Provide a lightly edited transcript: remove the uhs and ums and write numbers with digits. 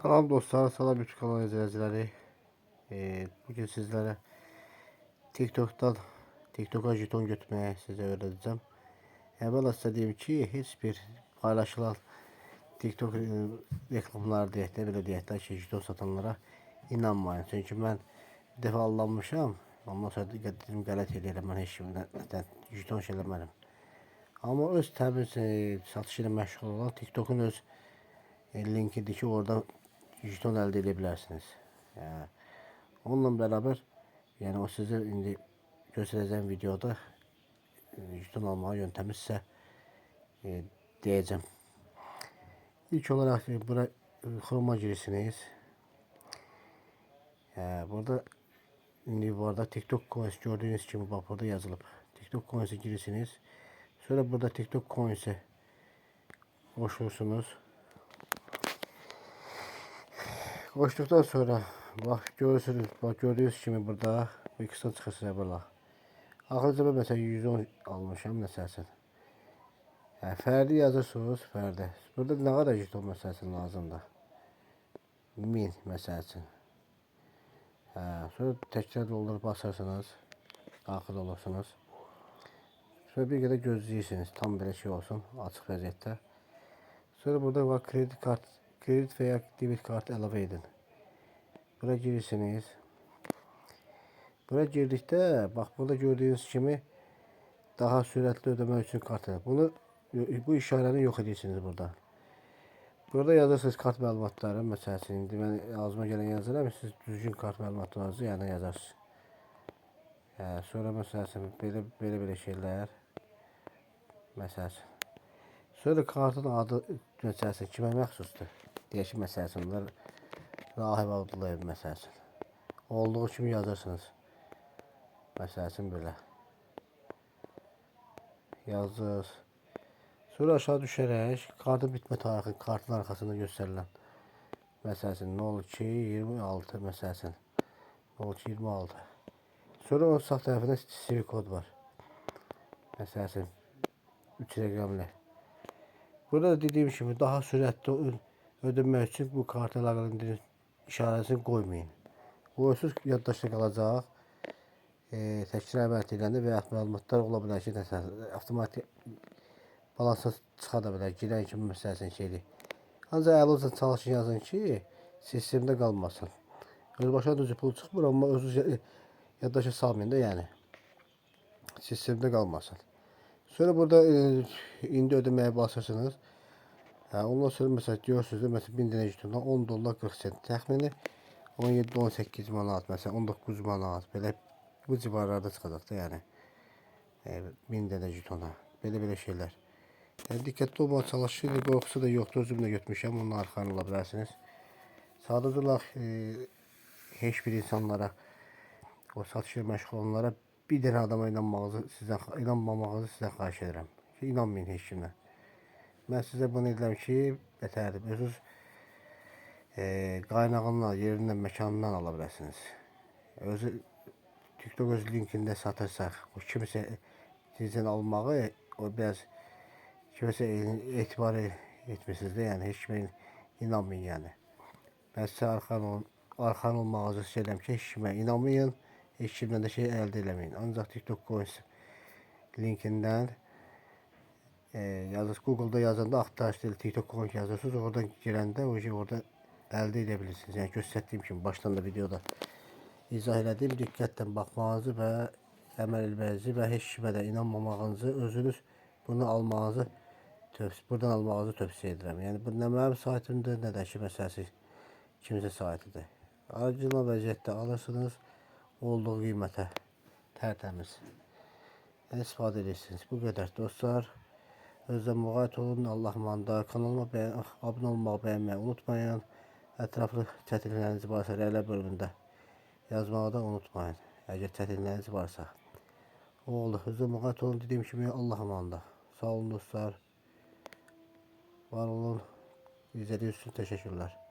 Salam dostlar, salam YouTube kanalı izleyicileri. Bugün sizlere TikTok'a jeton götürmeye size öğreteceğim. Evvela size diyeyim ki hiçbir paylaşılan TikTok reklamlar deyək də belə deyək də ki, jeton satanlara inanmayın. Çünkü ben bir defa aldanmışam. Ondan sonra dedim qələt eləyirəm, mən heç kimdən jeton şey eləmədim. Amma öz təmiz satışı ilə məşğul olan TikTok'un öz linkidir ki, oradan jeton əldə edə bilərsiniz. Onunla beraber yani o size indi göstereceğim videoda jeton alma yöntemi size diyeceğim. İlk olarak buraya Chrome'a girirsiniz. Burada indi bu arada TikTok Coins gördüğünüz gibi bak burada yazılıp TikTok Coins'e girirsiniz. Sonra burada TikTok Coins'e koşursunuz. Koştuktan sonra bak görürsünüz, bak gördüğünüz gibi burada bu ikisinden çıxırsınız burada. Axırıncı ben mesela 110 almışam məsələn. Fərdi yazırsınız, fərdi. Burada nə qədər jeton məsələn lazımdır? 1000 məsələn. Sonra təkrar doldurup basarsınız, daxil olursunuz. Sonra bir qədər gözləyirsiniz, tam belə şey olsun, açıq vəziyyətdə. Sonra burada var kredit veya debit kart əlavə edin. Buraya girirsiniz. Buraya girdikdə, bax burada gördüğünüz kimi daha sürətli ödemək üçün kart. Bu işarəni yox edirsiniz burada. Burada yazırsınız kart məlumatları. Məsələn, indi mən ağzıma gələn yazıram, siz düzgün kart məlumatlarınızı yəni yazarsınız. Sonra məsələn belə şeylər. Məsələn. Sonra kartın adı məsələn kimə məxsusdur? Deyək ki, məsələn, bunlar Rahib Abdullayev məsələn. Olduğu kimi yazırsınız. Məsələn belə. Yazır. Sonra aşağı düşərək kartın bitmə tarixi kartın arxasında göstərilən. Məsələn 0226 məsələn 0226. Sonra onun sağ tərəfində sivri kod var. Məsələn 3 rəqəmli. Burada da dediyim kimi daha sürətli ödəmək üçün bu kart əlaqəli işarəsini qoymayın. Qoyursuz yaddaşda qalacaq. Təkrar əməliyyat edəndə və ya məlumatlar ola bilər ki, avtomatik balansa çıxa da bilər. Girən kimi məsələn şeydir. Ancaq əlinizlə çalışın yazın ki, sistemdə qalmasın. Öz başına düzü pul çıxmır, amma özünüz yaddaşa salmayın da yəni. Sistemdə qalmasın. Sonra burada indi ödəməyə basırsınız. Ondan sonra məsələn görürsünüz də məsələn 1000 dənə jetondan 10 dollar 40 sent təxmini 17-18 manat, məsələn 19 manat belə bu civarlarda çıxacaq da yəni. 1000 dənə jetona. Belə şeylər. Yəni diqqətli olmağa çalışın. Qorxusu da yoxdur. Özüm də götürmüşəm. Ondan arxayın ola bilərsiniz. Sadəcə olaraq heç bir insanlara o satışla məşğul olanlara bir dənə adama inanmamağınızı sizdən xahiş edirəm. İnanmayın heç kimə. Mən sizə bunu edirəm ki, bətərdir. Özünüz qaynağından, yerindən, məkanından ala bilərsiniz. Özü TikTok öz linkində satırsaq, o kimsə sizdən almağı, o biraz kimsə etibar etmirsiniz də, yəni heç kimə inanmayın yəni. Mən sizə arxan olmağınızı istəyirəm ki, heç kimə inanmayın, heç kimdən də şey əldə eləməyin. Ancaq TikTok Coins linkindən yazırsınız, Google'da yazanda axtarış TikTok Coins yazırsınız, oradan girəndə orada əldə edə bilirsiniz. Yəni göstərdiyim kimi başdan da videoda izah elədim. Diqqətlə baxmanızı və əməl etməyinizi və heç kimə də inanmamağınızı, özünüz bunu almağınızı buradan almağınızı tövsiyə edirəm. Yəni bu nə mənim saytımdır, nə də ki məsələn kimsə saytıdır. Orijinal vəziyyətdə alırsınız, olduğu qiymətə tərtəmiz istifadə edirsiniz. Bu qədər dostlar. Özünüzə müğayət olun. Allah manda. Kanalıma abunə olmağı, bəyənməyi unutmayın. Ətraflı çətinlikləriniz varsa rəylər bölümündə yazmağı da unutmayın. Əgər çətinlikləriniz varsa. O oldu. Özünüzə müğayət olun. Dediyim kimi Allah manda. Sağ olun dostlar. Var olun. İzlediğiniz için teşekkürler.